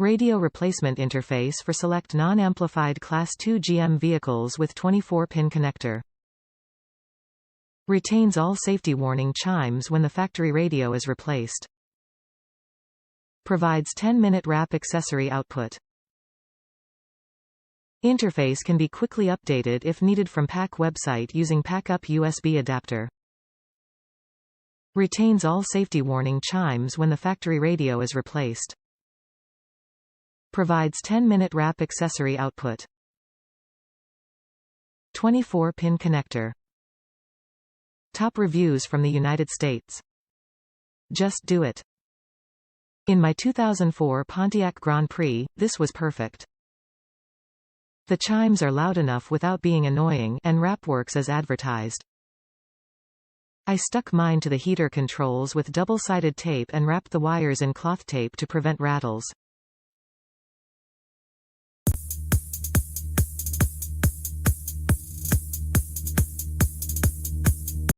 Radio replacement interface for select non-amplified Class 2 GM vehicles with 24-pin connector. Retains all safety warning chimes when the factory radio is replaced. Provides 10-minute wrap accessory output. Interface can be quickly updated if needed from PAC website using PAC Up USB adapter. Retains all safety warning chimes when the factory radio is replaced. Provides 10-minute wrap accessory output. 24-pin connector. Top reviews from the United States. Just do it. In my 2004 Pontiac Grand Prix, this was perfect. The chimes are loud enough without being annoying, and wrap works as advertised. I stuck mine to the heater controls with double-sided tape and wrapped the wires in cloth tape to prevent rattles.